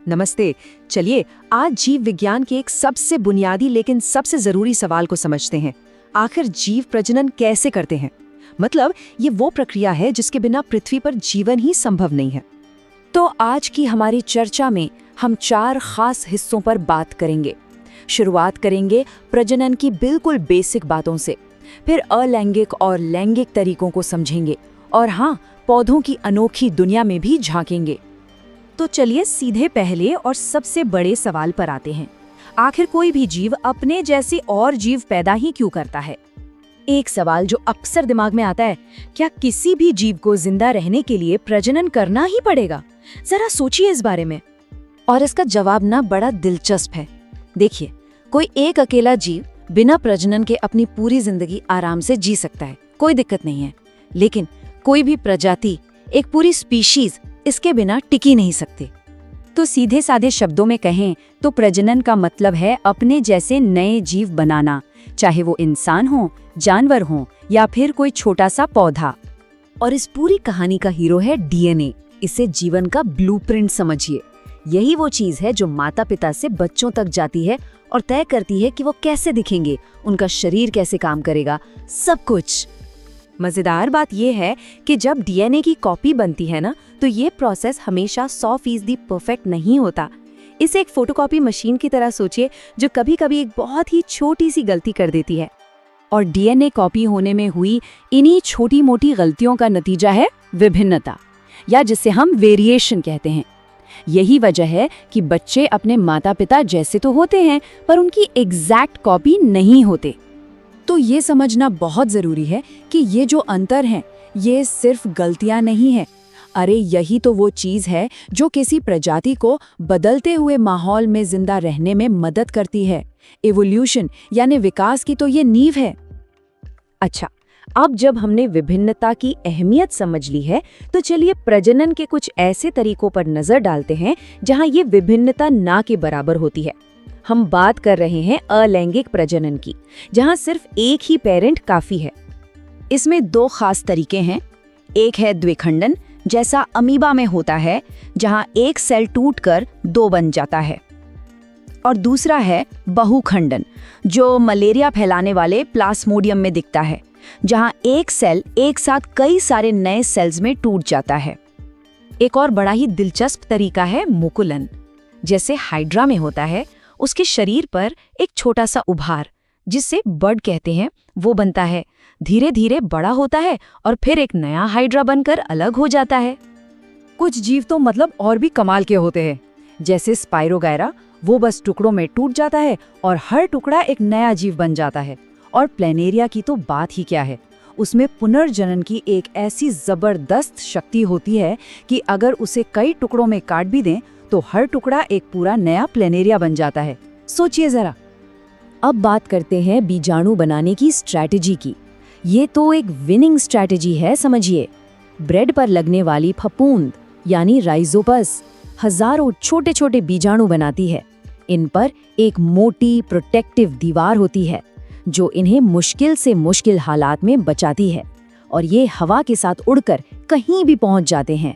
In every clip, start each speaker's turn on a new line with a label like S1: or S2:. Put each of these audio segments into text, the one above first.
S1: नमस्ते। चलिए आज जीव विज्ञान के एक सबसे बुनियादी लेकिन सबसे जरूरी सवाल को समझते हैं। आखिर जीव प्रजनन कैसे करते हैं? मतलब ये वो प्रक्रिया है जिसके बिना पृथ्वी पर जीवन ही संभव नहीं है।
S2: तो आज की हमारी चर्चा में हम 4 खास हिस्सों पर बात करेंगे। शुरुआत करेंगे प्रजनन की बिल्कुल बेसिक बातों से, फिर अलैंगिक और लैंगिक तरीकों को समझेंगे और हाँ, पौधों की अनोखी दुनिया में भी झांकेंगे।
S1: तो चलिए सीधे पहले और सबसे बड़े सवाल पर आते हैं। आखिर कोई भी जीव अपने जैसे और जीव पैदा ही क्यों करता है? एक सवाल जो अक्सर दिमाग में आता है, क्या किसी भी जीव को जिंदा रहने के लिए प्रजनन करना ही पड़ेगा? जरा सोचिए इस बारे में।
S2: और इसका जवाब ना बड़ा दिलचस्प है। देखिए, कोई एक अकेला जीव बिना प्रजनन के अपनी पूरी जिंदगी आराम से जी सकता है, कोई दिक्कत नहीं है। लेकिन कोई भी प्रजाति, एक पूरी स्पीशीज इसके बिना टिकी नहीं सकती।
S1: तो सीधे साधे शब्दों में कहें तो प्रजनन का मतलब है अपने जैसे नए जीव बनाना, चाहे वो इंसान हो, जानवर हो या फिर कोई छोटा सा पौधा। और इस पूरी कहानी का हीरो है डीएनए। इसे जीवन का ब्लूप्रिंट समझिए। यही वो चीज है जो माता पिता से बच्चों तक जाती है और तय करती है कि वो कैसे दिखेंगे, उनका शरीर कैसे काम करेगा, सब कुछ। मजेदार बात यह है कि जब डीएनए की कॉपी बनती है ना, तो ये प्रोसेस हमेशा 100% परफेक्ट नहीं होता। इसे एक फोटोकॉपी मशीन की तरह सोचिए, जो कभी कभी एक बहुत ही छोटी सी गलती कर देती है। और डीएनए कॉपी होने में हुई इन्हीं छोटी मोटी गलतियों का नतीजा है विभिन्नता, या जिसे हम वेरिएशन कहते हैं। यही वजह है कि बच्चे अपने माता पिता जैसे तो होते हैं, पर उनकी एग्जैक्ट कॉपी नहीं होते। तो ये समझना बहुत जरूरी है कि ये जो अंतर है, ये सिर्फ गलतियां नहीं है। अरे यही तो वो चीज है जो किसी प्रजाति को बदलते हुए माहौल में जिंदा रहने में मदद करती है। इवोल्यूशन यानी विकास की तो ये नींव है। अच्छा, अब जब हमने विभिन्नता की अहमियत समझ ली है, तो चलिए प्रजनन के कुछ ऐसे तरीकों पर नजर डालते हैं जहां ये विभिन्नता ना के बराबर होती है। हम बात कर रहे हैं अलैंगिक प्रजनन की, जहां सिर्फ एक ही पेरेंट काफी है। इसमें 2 खास तरीके हैं। एक है द्विखंडन, जैसा अमीबा में होता है, जहां एक सेल टूटकर 2 बन जाता है। और दूसरा है बहुखंडन, जो मलेरिया फैलाने वाले प्लास्मोडियम में दिखता है, जहां एक सेल एक साथ कई सारे नए सेल्स में टूट जाता है। एक और बड़ा ही दिलचस्प तरीका है मुकुलन। जैसे हाइड्रा में होता है, उसके शरीर पर एक छोटा सा उभार, जिसे बड कहते हैं, वो बनता है। धीरे धीरे बड़ा होता है और फिर एक नया हाइड्रा बनकर अलग हो जाता है। कुछ जीव तो मतलब और भी कमाल के होते हैं। जैसे स्पाइरोगायरा, वो बस टुकड़ों में टूट जाता है और हर टुकड़ा एक नया जीव बन जाता है। और प्लेनेरिया की तो बात ही क्या है। उसमें पुनर्जनन की एक ऐसी जबरदस्त शक्ति होती है कि अगर उसे कई टुकड़ों में काट भी दें, तो हर टुकड़ा एक पूरा नया प्लेनेरिया बन जाता है। सोचिए जरा। अब बात करते हैं बीजाणु बनाने की स्ट्रैटेजी की। ये तो एक विनिंग स्ट्रैटेजी है, समझिए। ब्रेड पर लगने वाली फफूंद यानी राइजोपस हजारों छोटे छोटे बीजाणु बनाती है। इन पर एक मोटी प्रोटेक्टिव दीवार होती है, जो इन्हें मुश्किल से मुश्किल हालात में बचाती है, और ये हवा के साथ उड़कर कहीं भी पहुंच जाते हैं।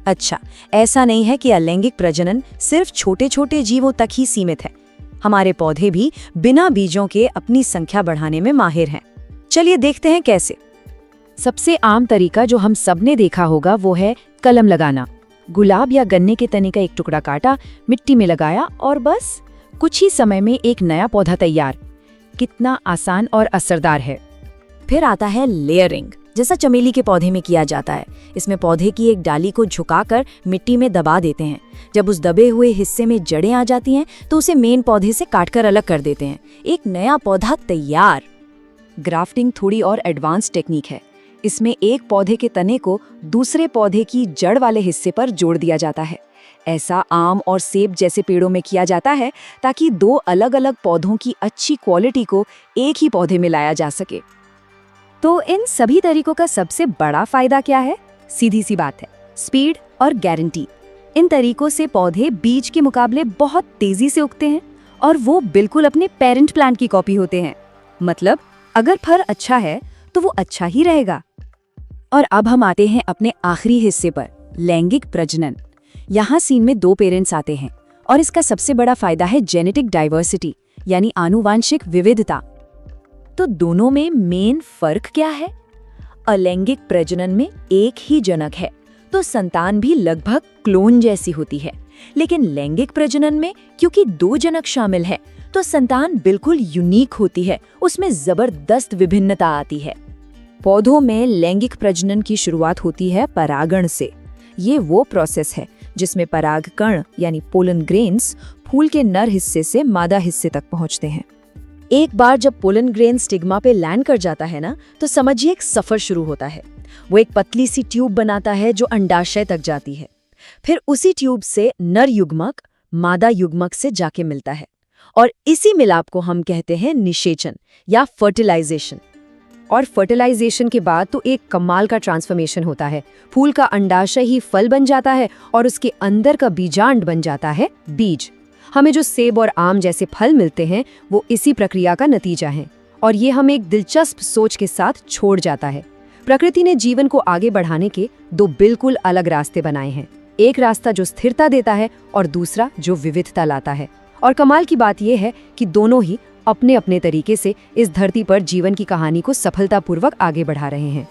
S1: अच्छा, ऐसा नहीं है कि अलैंगिक प्रजनन सिर्फ छोटे छोटे जीवों तक ही सीमित है। हमारे पौधे भी बिना बीजों के अपनी संख्या बढ़ाने में माहिर हैं। चलिए देखते हैं कैसे। सबसे आम तरीका जो हम सबने देखा होगा वो है कलम लगाना। गुलाब या गन्ने के तने का एक टुकड़ा काटा, मिट्टी में लगाया और बस कुछ ही समय में एक नया पौधा तैयार। कितना आसान और असरदार है। फिर आता है लेयरिंग, जैसा चमेली के पौधे में किया जाता है। इसमें पौधे की एक डाली को झुकाकर मिट्टी में दबा देते हैं। जब उस दबे हुए हिस्से में जड़ें आ जाती हैं, तो उसे मेन पौधे से काटकर अलग कर देते हैं। एक नया पौधा तैयार। ग्राफ्टिंग थोड़ी और एडवांस टेक्निक है। इसमें एक पौधे के तने को दूसरे पौधे की जड़ वाले हिस्से पर जोड़ दिया जाता है। ऐसा आम और सेब जैसे पेड़ों में किया जाता है, ताकि 2 अलग अलग पौधों की अच्छी क्वालिटी को एक ही पौधे में लाया जा सके। तो इन सभी तरीकों का सबसे बड़ा फायदा क्या है? सीधी सी बात है, स्पीड और गारंटी। इन तरीकों से पौधे बीज के मुकाबले बहुत तेजी से उगते हैं, और वो बिल्कुल अपने पेरेंट प्लांट की कॉपी होते हैं। मतलब अगर फर अच्छा है तो वो अच्छा ही रहेगा। और अब हम आते हैं अपने आखिरी हिस्से पर, लैंगिक प्रजनन। यहाँ सीन में 2 पेरेंट्स आते हैं और इसका सबसे बड़ा फायदा है जेनेटिक डाइवर्सिटी, यानी आनुवांशिक विविधता।
S2: तो दोनों में मेन फर्क क्या है? अलैंगिक प्रजनन में एक ही जनक है, तो संतान भी लगभग क्लोन जैसी होती है। लेकिन लैंगिक प्रजनन में क्योंकि 2 जनक शामिल है, तो संतान बिल्कुल यूनिक होती है, उसमें जबरदस्त विभिन्नता आती है। पौधों में लैंगिक प्रजनन की शुरुआत होती है परागण से। ये वो प्रोसेस है जिसमें परागकण यानी पोलन ग्रेन्स फूल के नर हिस्से से मादा हिस्से तक पहुंचते हैं। एक बार जब पोलन ग्रेन स्टिग्मा पे लैंड कर जाता है ना, तो समझिए एक सफर शुरू होता है। वो एक पतली सी ट्यूब बनाता है जो अंडाशय तक जाती है। फिर उसी ट्यूब से नर युग्मक मादा युग्मक से जाके मिलता है और इसी मिलाप को हम कहते हैं निषेचन या फर्टिलाइजेशन। और फर्टिलाइजेशन के बाद तो एक कमाल का ट्रांसफॉर्मेशन होता है। फूल का अंडाशय ही फल बन जाता है और उसके अंदर का बीजांड बन जाता है बीज। हमें जो सेब और आम जैसे फल मिलते हैं वो इसी प्रक्रिया का नतीजा है। और ये हमें एक दिलचस्प सोच के साथ छोड़ जाता है। प्रकृति ने जीवन को आगे बढ़ाने के 2 बिल्कुल अलग रास्ते बनाए हैं। एक रास्ता जो स्थिरता देता है और दूसरा जो विविधता लाता है। और कमाल की बात यह है कि दोनों ही अपने अपने तरीके से इस धरती पर जीवन की कहानी को सफलतापूर्वक आगे बढ़ा रहे हैं।